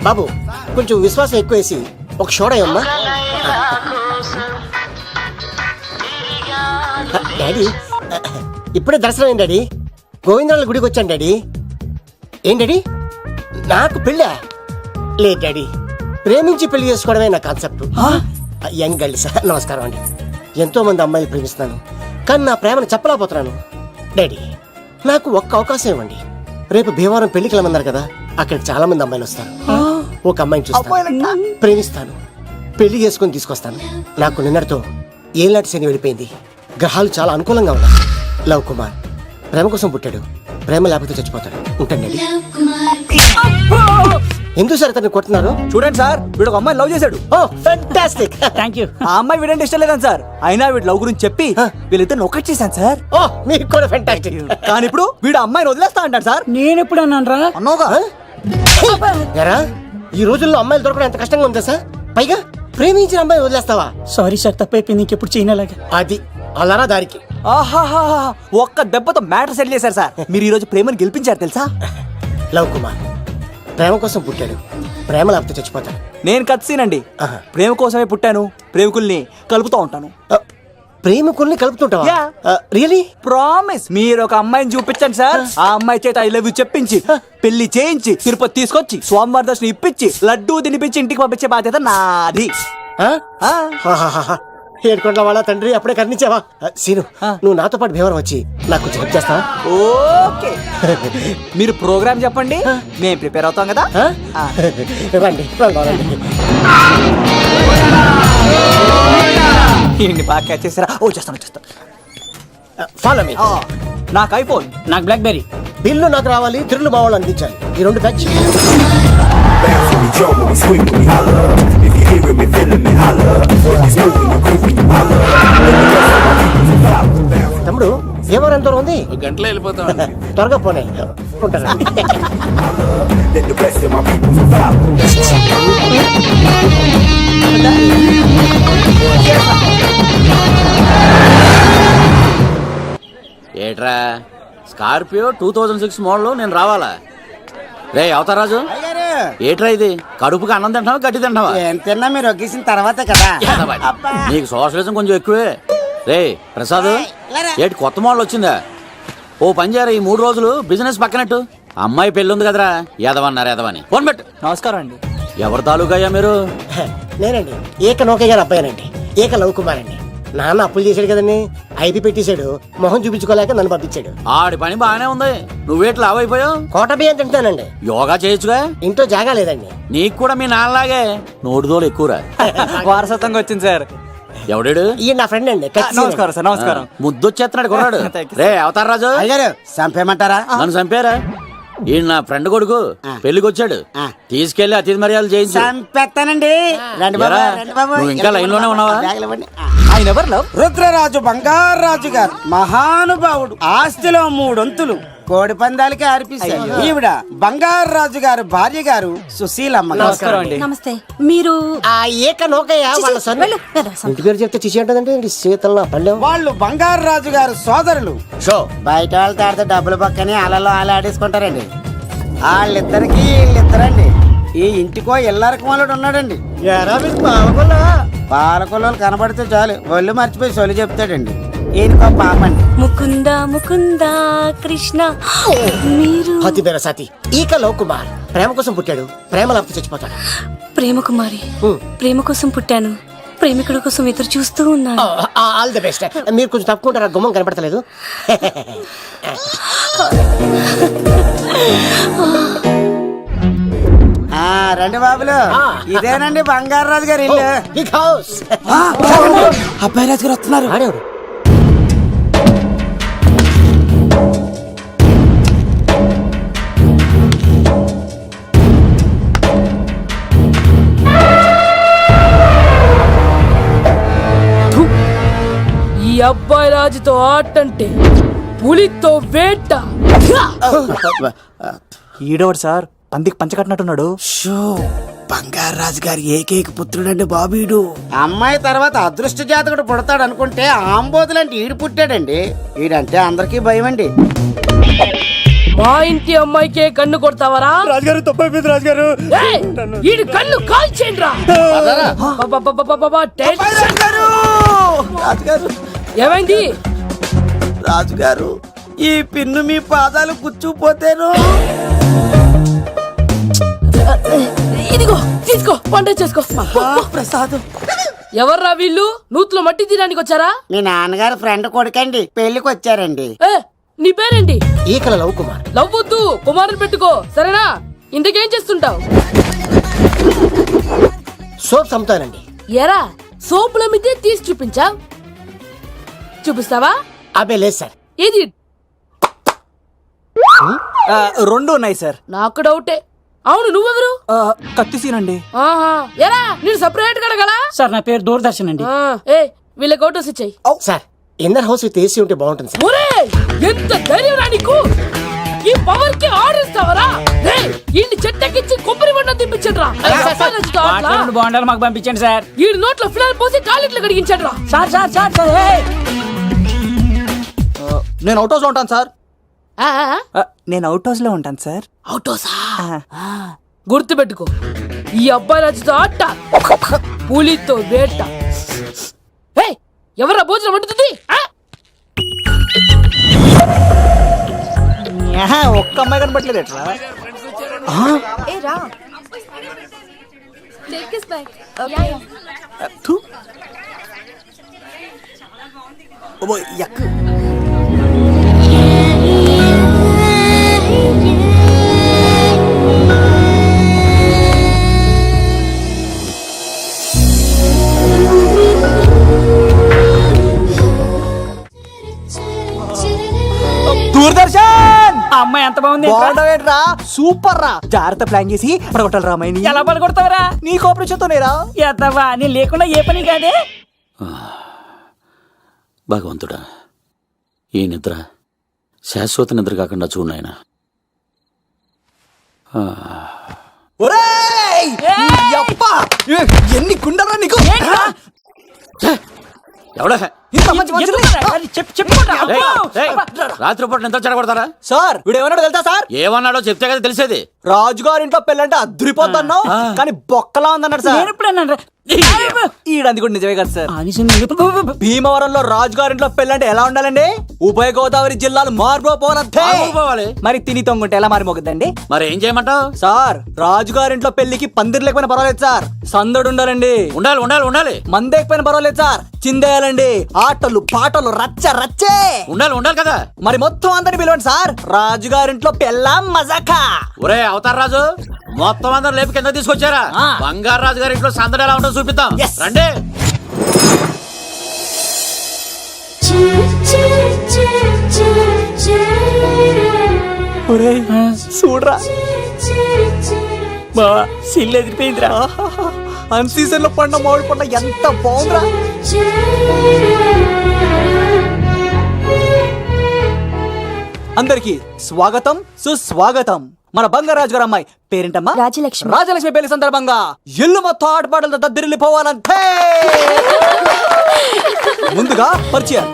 బాబు కొంచెం విశ్వాసం ఎక్కువేసి ఒక షోడయమ్మా. డాడీ ఇప్పుడే దర్శనం అయింది డాడీ. గోవిందరాల గుడికి వచ్చాను డాడీ. ఏం డాడీ నాకు పెళ్ళా? లేదు డాడీ, ప్రేమించి పెళ్లి చేసుకోవడమే నా కాన్సెప్ట్. యంగ్ గర్ల్స్ నమస్కారం అండి. ఎంతో మంది అమ్మాయిలు ప్రేమిస్తున్నాను, కానీ నా ప్రేమను చెప్పలేకపోతున్నాను. డాడీ నాకు ఒక్క అవకాశం ఇవ్వండి. రేపు భీమవరం పెళ్లికి వెళ్ళమన్నారు కదా, అక్కడికి చాలా మంది అమ్మాయిలు వస్తారు. ఒక అమ్మాయిని చూస్తాను, ప్రేమిస్తాను, పెళ్లి చేసుకుని తీసుకొస్తాను. నాకు నిన్నటితో ఏనాటి శని వెళ్ళిపోయింది. గ్రహాలు చాలా అనుకూలంగా ఉన్నాయి. లవ్ కుమార్ ప్రేమ కోసం పుట్టాడు, ప్రేమ లేకపోతే చచ్చిపోతాడు. ఉంటానండి. ఎందుకు సార్ అతన్ని కొట్టున్నారు? చూడండి సార్, వీడు ఒక అమ్మాయి లవ్ చేశాడు. Oh fantastic, thank you. ఆ అమ్మాయి వీడంటే ఇష్టం లేదని సార్, అయినా వీడు లవ్ గురించి చెప్పి వీళ్ళిద్దరు ఒకటి చేశాను సార్. ఓ మీకు కూడా ఫెంటాస్టిక్. కానీ ఇప్పుడు వీడు అమ్మాయిని వదిలేస్తా అంటాడు సార్. నేను ఎప్పుడు అన్నాను రా? అన్నోగా ఎరా ఈ రోజుల్లో అమ్మాయిలు దొరకడం ఎంత కష్టంగా ఉందా సార్? పైగా ప్రేమించిన అమ్మాయి వదిలేస్తావా? సారీ సార్, తప్పైపోయింది. ఇంకెప్పుడు చేయనలాగా. అది అలారా దారికి. ఆహాహా, ఒక్క దెబ్బతో మ్యాటర్ సెటిల్ చేశారు సార్. మీరు ఈ రోజు ప్రేమను గెలిపించారు తెలుసా? లవ్ కుమార్ ప్రేమ కోసం పుట్టాడు, ప్రేమ లేకపోతే చచ్చిపోతాడు. నేను కత్సీనండి. ప్రేమ కోసమే పుట్టాను, ప్రేమికుల్ని కలుపుతూ ఉంటాను. ప్రేమికుల్ని కలుపుతుంటావా? రియలీ? ప్రామిస్. మీరు ఒక అమ్మాయిని చూపించండి సార్, ఆ అమ్మాయి చేత ఐ లవ్ యూ చెప్పించి పెళ్లి చేయించి తిరుపతి తీసుకొచ్చి స్వామివారి దర్శనం ఇప్పించి లడ్డూ తినిపించి ఇంటికి పంపించే బాధ్యత నాది. ఏడుకొండ వాళ్ళ తండ్రి అప్పుడే కర్ణించావా? సీను నువ్వు నాతో పాటు భీమవరం వచ్చి నాకు కొంచెం హెల్ప్ చేస్తావా? ఓకే, మీరు ప్రోగ్రామ్ చెప్పండి, మేము ప్రిపేర్ అవుతాం కదా. రండి రండి. ఏంటి బాగా క్యాచ్ చేస్తారా? ఓ చేస్తాను. Follow me. నాకు ఐఫోన్, నాకు బ్లాక్ బెర్రీ. బిల్లు నాకు రావాలి, తిరులు మా వాళ్ళు అందించాలి. ఈ రెండు ప్యాచ్. తమ్ముడు భీమవరం ఎంత దూరం ఉంది? గంటలో వెళ్ళిపోతాం. త్వరగా పోనీ. ఉంటాను. ఏట్రా స్కార్పియో 2006 మోడల్ నేను రావాలా? రే అవతారాజు, ఏట్రా ఇది? కడుపుకి అన్నం తింటావా గడ్డి తింటావా? ఏం తిన్నా మీరు ఒగ్గేసిన తర్వాతే కదా. నీకు సోషలిజం కొంచెం ఎక్కువే. రే ప్రసాద్, ఏటి కొత్త మోడల్ వచ్చిందా? ఓ పని చేయరా, ఈ 3 రోజులు బిజినెస్ పక్కనట్టు. అమ్మాయి పెళ్ళి ఉంది కదరా, ఎదవన్నారు ఎదవని. ఫోన్ పెట్టు. నమస్కారం అండి. ఎవరి తాలూకా అయ్యా మీరు? నేనండి, ఏక నౌకే గారు అబ్బాయినండి. ఏక లవ్ కుమార్ అండి. నాన్న అప్పులు చేశాడు కదండి, ఐపీ పెట్టేశాడు. మొహం చూపించుకోలేక నన్ను పంపించాడు. ఆడి పని బాగానే ఉంది, నువ్వేట్లు లావ్ అయిపోయావు? కోట బియ్యం తింటానండి. యోగా చేయొచ్చుగా. ఇంట్లో జాగా లేదండి. నీకు కూడా మీ నాన్నలాగే నోటిదోలు ఎక్కువరా. వారసత్వంగా వచ్చింది సార్. ఎవడాడు? ఈయన నా ఫ్రెండ్ అండి. నమస్కారం సార్. నమస్కారం. ముద్దొచ్చేస్తున్నాడు కొన్నాడు. రే అవతార్ రాజు, అయ్యారు చంపేయమంటారా? నన్ను చంపారా? ఈయన నా ఫ్రెండ్ కొడుకు పెళ్లికి వచ్చాడు, తీసుకెళ్లి అతిథి మర్యాదలు చేయించు. చంపేస్తానండి. రండి బాబు, రండి బాబు. నువ్వు ఇంకా లైన్ లోనే ఉన్నావా? ఆయన ఎవరు లవ్? రుద్రరాజు బంగారాజు గారు మహానుభావుడు. ఆస్తిలో 3 వంతులు కోడి పందాలకి అర్పిస్తారు. ఈవిడ బంగారాజు గారు భార్య గారు సుశీలమ్మ. నమస్కారం అండి. నమస్తే. మీరు ఆ ఏక నౌకయ్య వాళ్ళ సన్. ఇంటి పేరు చెప్తే చిచి అంటదంటే శీతల పల్లెం. వాళ్ళు బంగారాజు గారు సోదరులు. షో బయట వాళ్ళతో ఆడితే డబ్బులు పక్కనే అలలో అలా ఆడేసుకుంటారండి. వాళ్ళిద్దరికి వీళ్ళిద్దరండి. ఈ ఇంటికో ఇల్లరకం వాళ్ళడు ఉన్నాడండి. పాలకొల్లు కనబడితే చాలు ఒళ్ళు మర్చిపోయి సొలి చెప్తాడండి. ఈయనకో పాపండి. ముకుంద ముకుంద కృష్ణ. మీరు హతి బేర సాతి. ఈక లవ్ కుమార్ ప్రేమ కోసం పుట్టాడు, ప్రేమ లేకపోతే చచ్చిపోతాడు. ప్రేమ కుమారి. ప్రేమ కోసం పుట్టాను, ప్రేమికుడు కోసం ఎదురు చూస్తూ ఉన్నాను. All the best. మీరు కొంచెం తప్పుకుంటారా? గుమ్మం కనపడతలేదు. రండి బాబులు, ఇదేనండి బంగారాజు గారి ఇల్లు. Big house. అబ్బాయి రాజు గారు వస్తున్నారు. ఆడేవాడు ఈ అబ్బాయి రాజుతో ఆటంటే పులితో వేట. ఈడోడు సార్, పందికి పంచకట్టినట్టున్నాడు. బంగారాజు గారి ఏకైక పుత్రుడండి బాబీడు. అమ్మాయి తర్వాత అదృష్ట జాతకుడు పుడతాడు అనుకుంటే ఆంబోతులంటే ఈడు పుట్టాడండి. ఈడంటే అందరికీ భయం అండి. మా ఇంటి అమ్మాయికే కన్ను కొడతావరా? రాజుగారు తప్పైపోయింది రాజుగారు. ఏయ్, ఈడి కన్ను కాల్చేయండిరా. అబ్బబ్బబ్బబ్బబ్బబ్బ, టెన్షన్. రాజుగారు ఏమైంది? రాజుగారు ఈ పిన్ను మీ పాదాలు కూర్చుపోతేను. ఇదిగో తీసుకో, పంట చేసుకో. ప్రసాద్ ఎవర్రా వీళ్ళు? నూతులో మట్టి తీయడానికి వచ్చారా? మీ నాన్నగారు ఫ్రెండ్ కొడుకండి, పెళ్లికి వచ్చారండి. ఏ, నీ పేరేంటి? ఈకల లవ్ కుమార్. లవ్వొద్దు, కుమారుని పెట్టుకో, సరేనా? ఇంతకేం చేస్తుంటావు? సోప్స్ అమ్ముతానండి. ఎరా, సోపుల మీదే తీసి చూపించావు. చూపిస్తావా? అబ్బే లేదు సార్. ఏది? రెండు ఉన్నాయి సార్. నాకు డౌటే. అవును, నువ్వెవరు? కత్తిసీనండి. ఆహా, ఎరా నేను సపరేట్ కడగలా? సార్ నా పేరు దూరదర్శన్ అండి. ఏ, వీళ్ళకి అవుటోస్ ఇచ్చాయి. Sir inner house with AC ఉంటే బాగుంటుంది సార్. ఒరే, ఎంత ధైర్యం రా నీకు! ఈ పవర్ కి ఆర్డర్ ఇస్తావరా? ఈ చెట్టెక్కించి కొబ్బరి బండ తిప్పించండి రా. రెండు బాండాలు మాకు పంపించండి సార్. ఈ నోట్లో ఫినాల్ పోసి టాయిలెట్లు కడిగించండి రా. సార్ సార్ సార్ సార్ ఏయ్! నేను అవుట్ హౌస్ లో ఉంటాను సార్. ఆ, ఆ, ఆ. నేను అవుట్ హౌస్ లో ఉంటాను సార్. అవుటోసా? గుర్తు పెట్టుకో, ఈ అబ్బాయి రాజుతో ఆట, పులితో వేట. ఎవరా భోజనం వండుతుంది? ఒక్క అమ్మాయి కనపట్లేదు ఎట్లా? దూరదర్శన్ ఆ అమ్మాయి ఎంత బాగుంది. బాగుండవేట్రా, సూపర్ రా. జాగ్రత్త ప్లాన్ చేసి పడగొట్టాలి రామాయణి. ఎలా పడగొడతావరా? నీ కోపరేషన్తోనేరా. ఎత్తవా, నీ లేకుండా ఏ పని కాదే. భగవంతుడా, ఈ నిద్ర శాశ్వత నిద్ర కాకుండా చూడు నాయన. ఒరేయ్! యప్పా! ఎన్ని గుండెలరా నీకు? ఎవడా ఇంత మంచి మనుషులు? రాత్రిపూట నిద్ర చెడగొడతారా? సార్ వీడు ఏమన్నాడు తెలుసా సార్? ఏమన్నాడో చెప్తే కదా తెలిసేది. రాజుగారింట్లో పెళ్ళంటే అద్దరిపోతున్నావు కానీ బొక్కలా ఉందన్నాడు సార్. నేను ఎప్పుడన్నా ఈడంది కూడా నిజమే కదా సార్. భీమవరంలో రాజుగారింట్లో పెళ్ళంటే ఎలా ఉండాలండి? ఉభయ గోదావరి జిల్లాలు మారిపోవాలంటే పోవాలి. మరి తిని తొంగుంటే ఎలా మారిపోతుందండి? మరి ఏం చేయమంటావు? సార్ రాజుగారింట్లో పెళ్లికి పందిరి లేకపోయినా పర్వాలేదు సార్, సందడు ఉండాలండి. ఉండాలి ఉండాలి ఉండాలి. మందేకపోయినా పర్వాలేదు సార్, చిందేయాలండి. ఆటలు పాటలు రచ్చ రచ్చే ఉండాలి ఉండాలి కదా. మరి మొత్తం అందరిని పిలవండి సార్, రాజుగారింట్లో పెళ్ళాం మజాకా. ఒరే అవతార్ రాజు, మొత్తం అందరు లేపి కింద తీసుకొచ్చారా? బంగారు రాజు గారి ఇంట్లో సందడి ఎలా ఉంటుందో చూపిద్దాం. Yes. రండి. చూడరా బావా, సిల్లు ఎదిరిపోయిందిరా. అన్ సీజన్ లో పండ మామిడి పండ ఎంత బాగుందిరా. అందరికి స్వాగతం సుస్వాగతం. మన బంగారాజు గారు అమ్మాయి పేరేంటమ్మా? రాజలక్ష్మి. రాజలక్ష్మి పెళ్లి సందర్భంగా ఇల్లు మొత్తం ఆటపాటలతో దద్దరిల్లిపోవాలంటే ముందుగా పరిచయం.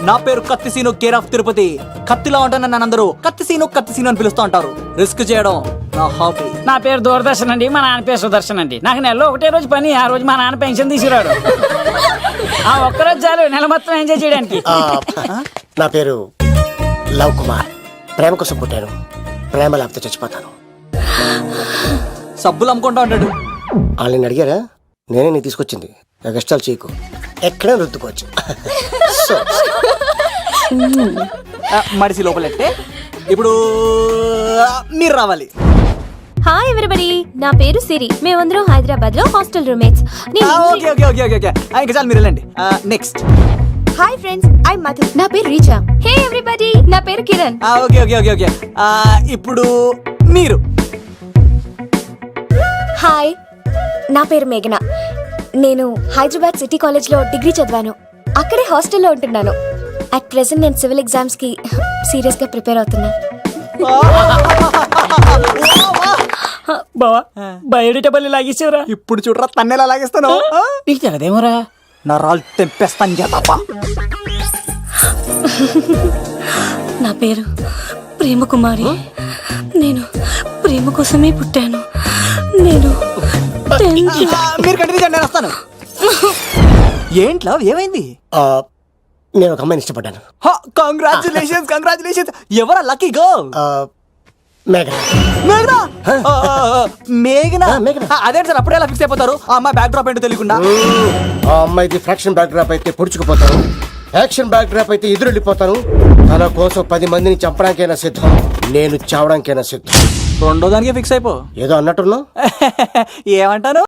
నా పేరు కత్తిసీను, కేర్ ఆఫ్ తిరుపతి. కత్తిలా ఉంటాను నన్ను అందరూ కత్తిసీను కత్తిసీను అని పిలుస్తూ ఉంటారు. రిస్క్ చేయడం నా హాబీ. నా పేరు దూరదర్శన్ అండి, మా నాన్న పేరు సుదర్శన్ అండి. నాకు నెలలో ఒకటే రోజు పని, ఆ రోజు మా నాన్న పెన్షన్ తీసుకురాడు. ఆ ఒక్కరోజు చాలు నెల మొత్తం ఎంజాయ్ చేయడానికి. నా పేరు లవ్ కుమార్. ప్రేమ కోసం పుట్టాను, ప్రేమ లేకపోతే చచ్చిపోతాను. సబ్బులు అమ్ముకుంటా ఉంటాడు. వాళ్ళని అడిగారా? నేనే నీ తీసుకొచ్చింది. కష్టాలు చేయకు, ఎక్కడ రుద్దుకోవచ్చు. సో, మడిసి లోపలెట్టే. ఇప్పుడు మీరు రావాలి. హాయ్ ఎవ్రీబడి, నా పేరు సిరి. మేమందరం హైదరాబాద్ లో hostel roommates. Okay okay okay okay okay ఇంకా చాలు, మీరు వెళ్ళండి. Next. Hi friends, I Madhu. నా పేరు రీచా. హే ఎవ్రీబడి, నా పేరు Kiran. Okay okay okay okay ఇప్పుడు మీరు. హాయ్, నా పేరు మేఘన. నేను హైదరాబాద్ సిటీ కాలేజ్ లో డిగ్రీ చదివాను. అక్కడే హాస్టల్లో ఉంటున్నాను. అట్ ప్రెసెంట్ నేను సివిల్ ఎగ్జామ్స్ కి సీరియస్ గా ప్రిపేర్ అవుతున్నా. బావా, బయోడేటా బల్లి లాగేసేవరా. ఇప్పుడు చూడరా తన్నేలా లాగేస్తాను. నీకు తెగదేమోరా. నా రాళ్ళు తెంపేస్తాను. నా పేరు ప్రేమ కుమారి. నేను ప్రేమ కోసమే పుట్టాను. నేను 10th మీరు కంటిన్యూ చేయండి, నేను వస్తాను. ఏంట్లో ఏమైంది? నేను ఒక అమ్మాయిని ఇష్టపడ్డాను. Congratulations congratulations. ఎవరా లక్కీ గర్ల్? మేఘన. మేఘనా? మేఘనా? మేఘనా. అదేంటి సార్ అప్పుడే ఎలా ఫిక్స్ అయిపోతారు? ఆ అమ్మాయి బ్యాక్ డ్రాప్ ఏంటో తెలియకుండా. ఆ అమ్మాయిది ఫ్రాక్షన్ బ్యాక్ డ్రాప్ అయితే పొడుచుకుపోతాను, యాక్షన్ బ్యాక్ డ్రాప్ అయితే ఎదురెళ్ళిపోతాను. తన కోసం 10 మందిని చంపడానికైనా సిద్ధం, నేను చావడానికైనా సిద్ధం. రెండో దానికి ఫిక్స్ అయిపో. ఏదో అన్నట్టున్నావు. ఏమంటాను?